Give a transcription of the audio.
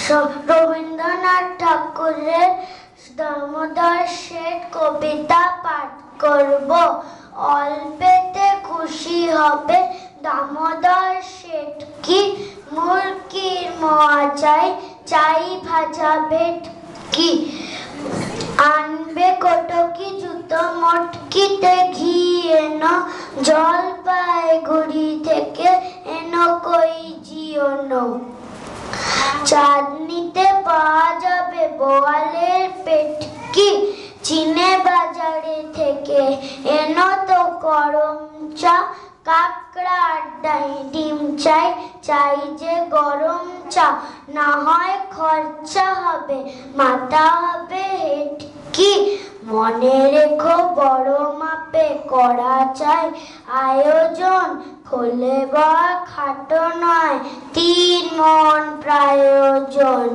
রবীন্দ্রনাথ ঠাকুরের দামোদর শেঠ কবিতা পাঠ করব। অল্পেতে খুশি হবে দামোদর শেঠ কি, মুরগির মোয়া চাই, চাই ভাজা ভেটকি। আনবে কটকি জুতো মটকিতে ঘি এনো, জলপাইগুড়ি থেকে এনো কই জিওনো। চাঁদনিতে পাওয়া যাবে বোয়ালের পেটকি, চিনে বাজারে থেকে এনো তো গরম চা। কাকড়ার ডিম চাই, চাই যে গরম চা। না হয় খরচা হবে, মাথা হবে হেটকি। মনে রেখো বড় মাপে করা চাই আয়োজন, খোলে বা খাটো নয় 3 মণ প্রয়োজন।